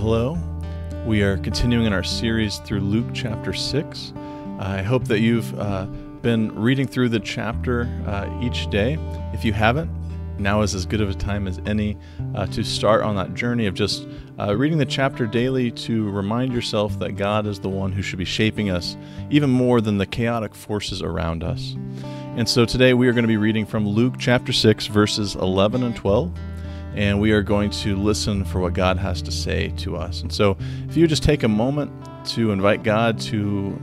Hello. We are continuing in our series through Luke chapter 6. I hope that you've been reading through the chapter each day. If you haven't, now is as good of a time as any to start on that journey of just reading the chapter daily to remind yourself that God is the one who should be shaping us even more than the chaotic forces around us. And so today we are going to be reading from Luke chapter 6, verses 11 and 12. And we are going to listen for what God has to say to us. And so if you just take a moment to invite God to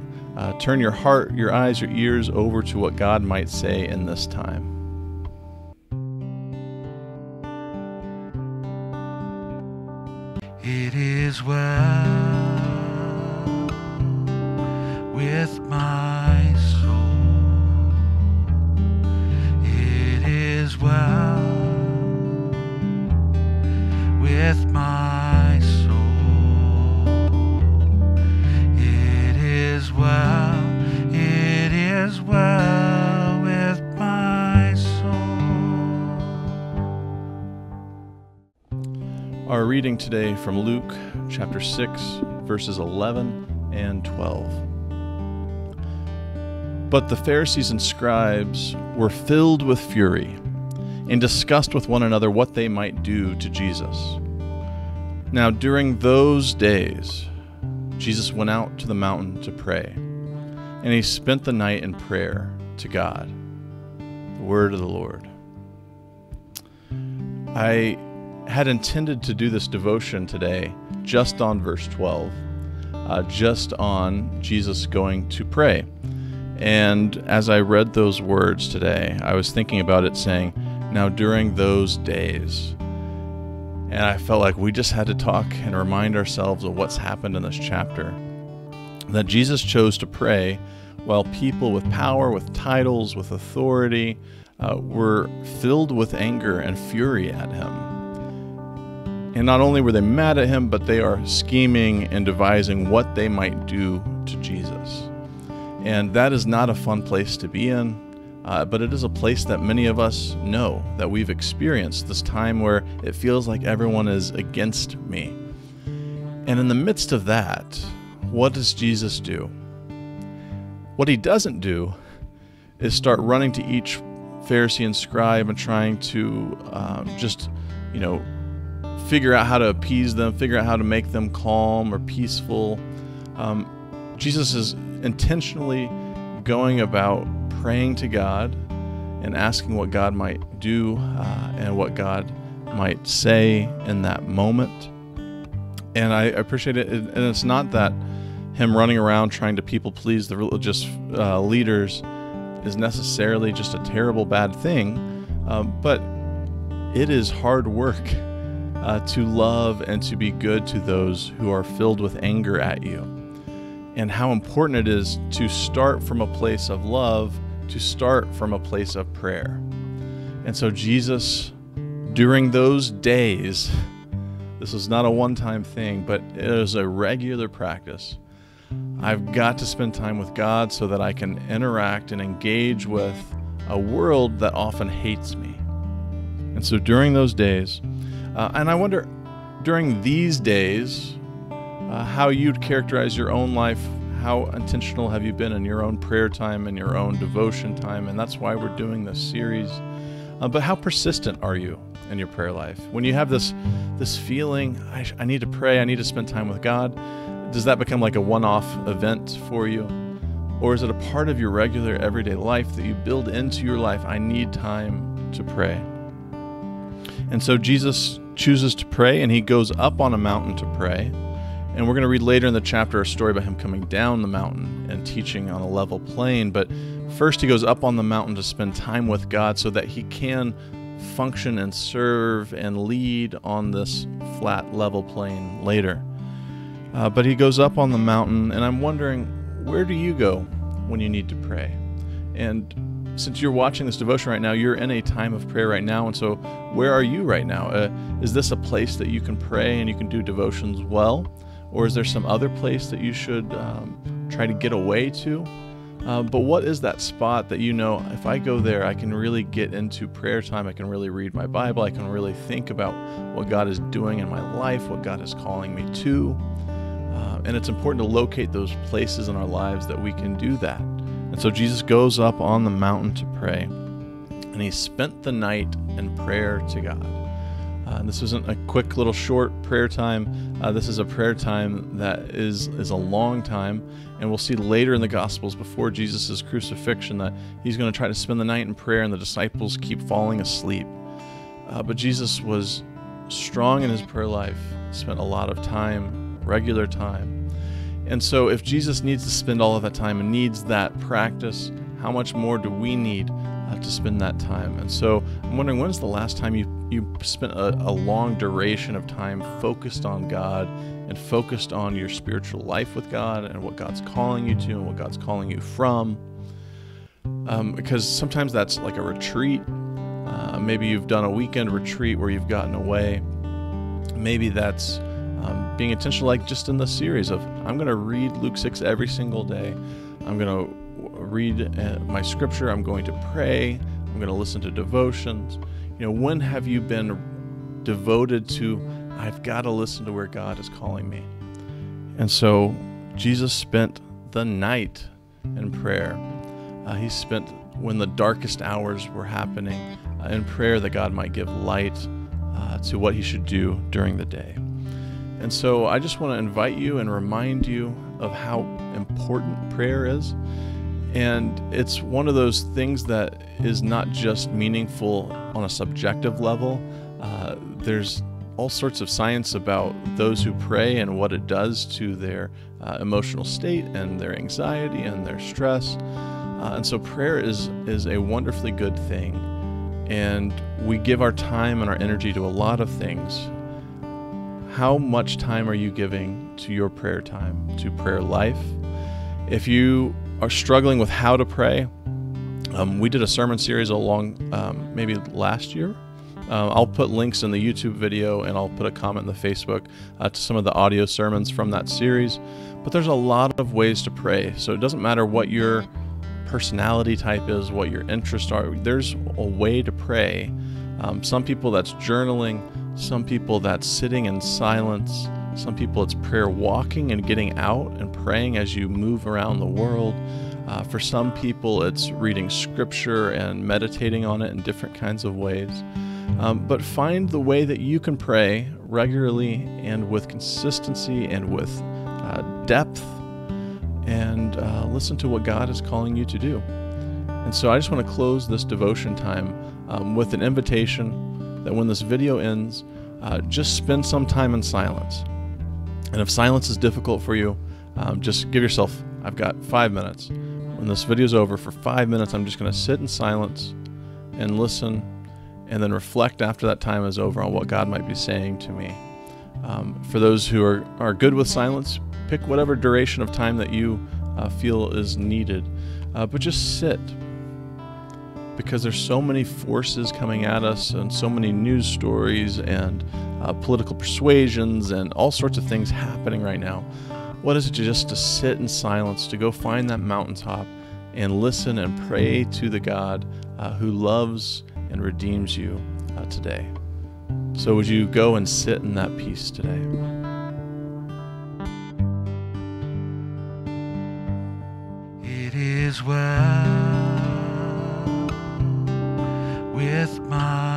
turn your heart, your eyes, your ears over to what God might say in this time. It is well with my soul. It is well with my soul. It is well with my soul. Our reading today from Luke chapter 6, verses 11 and 12. But the Pharisees and scribes were filled with fury and discussed with one another what they might do to Jesus. Now during those days, Jesus went out to the mountain to pray, and he spent the night in prayer to God. The word of the Lord. I had intended to do this devotion today just on verse 12, just on Jesus going to pray. And as I read those words today, I was thinking about it saying, now during those days. And I felt like we just had to talk and remind ourselves of what's happened in this chapter. That Jesus chose to pray while people with power, with titles, with authority, were filled with anger and fury at him. And not only were they mad at him, but they are scheming and devising what they might do to Jesus. And that is not a fun place to be in. But it is a place that many of us know, that we've experienced, this time where it feels like everyone is against me. And in the midst of that, what does Jesus do? What he doesn't do is start running to each Pharisee and scribe and trying to figure out how to appease them, figure out how to make them calm or peaceful. Jesus is intentionally going about praying to God and asking what God might do and what God might say in that moment. And I appreciate it. And it's not that him running around trying to people please the religious leaders is necessarily just a terrible bad thing, but it is hard work to love and to be good to those who are filled with anger at you. And how important it is to start from a place of love, to start from a place of prayer. And so Jesus, during those days, this was not a one-time thing, but it is a regular practice. I've got to spend time with God so that I can interact and engage with a world that often hates me. And so during those days, and I wonder, during these days, how you'd characterize your own life. How intentional have you been in your own prayer time and your own devotion time? And that's why we're doing this series. But how persistent are you in your prayer life? When you have this feeling, I need to pray, I need to spend time with God, does that become like a one-off event for you? Or is it a part of your regular everyday life that you build into your life? I need time to pray. And so Jesus chooses to pray, and he goes up on a mountain to pray. And we're going to read later in the chapter a story about him coming down the mountain and teaching on a level plain. But first he goes up on the mountain to spend time with God so that he can function and serve and lead on this flat level plain later. But he goes up on the mountain, and I'm wondering, where do you go when you need to pray? And since you're watching this devotion right now, you're in a time of prayer right now. And so where are you right now? Is this a place that you can pray and you can do devotions well? Or is there some other place that you should try to get away to? But what is that spot that if I go there, I can really get into prayer time, I can really read my Bible, I can really think about what God is doing in my life, what God is calling me to. And it's important to locate those places in our lives that we can do that. And so Jesus goes up on the mountain to pray, and he spent the night in prayer to God. And this isn't a quick little short prayer time. This is a prayer time that is a long time. And we'll see later in the Gospels, before Jesus' crucifixion, that he's going to try to spend the night in prayer, and the disciples keep falling asleep. But Jesus was strong in his prayer life, spent a lot of time, regular time. And so if Jesus needs to spend all of that time and needs that practice, how much more do we need to spend that time? And so I'm wondering, when's the last time you spent a long duration of time focused on God and focused on your spiritual life with God and what God's calling you to and what God's calling you from? Because sometimes that's like a retreat. Maybe you've done a weekend retreat where you've gotten away. Maybe that's being intentional, like just in the series of, I'm going to read Luke 6 every single day. I'm going to read my scripture. I'm going to pray. I'm going to listen to devotions. When have you been devoted to, I've got to listen to where God is calling me? And so Jesus spent the night in prayer. He spent, when the darkest hours were happening, in prayer that God might give light to what he should do during the day. And so I just want to invite you and remind you of how important prayer is. And it's one of those things that is not just meaningful on a subjective level. There's all sorts of science about those who pray and what it does to their emotional state and their anxiety and their stress. And so prayer is a wonderfully good thing. And we give our time and our energy to a lot of things. How much time are you giving to your prayer time, to prayer life? If you are struggling with how to pray, we did a sermon series along maybe last year. I'll put links in the YouTube video, and I'll put a comment in the Facebook to some of the audio sermons from that series. But there's a lot of ways to pray, so it doesn't matter what your personality type is, what your interests are. There's a way to pray. Some people that's journaling, some people that's sitting in silence, some people it's prayer walking and getting out and praying as you move around the world. For some people it's reading scripture and meditating on it in different kinds of ways. But find the way that you can pray regularly and with consistency and with depth, and listen to what God is calling you to do. And so I just want to close this devotion time with an invitation that when this video ends, just spend some time in silence. And if silence is difficult for you, just give yourself, I've got 5 minutes. When this video is over, for 5 minutes, I'm just going to sit in silence and listen, and then reflect after that time is over on what God might be saying to me. For those who are good with silence, pick whatever duration of time that you feel is needed. But just sit, because there's so many forces coming at us and so many news stories and political persuasions and all sorts of things happening right now. What is it just to sit in silence, to go find that mountaintop and listen and pray to the God who loves and redeems you today? So would you go and sit in that peace today? It is well with my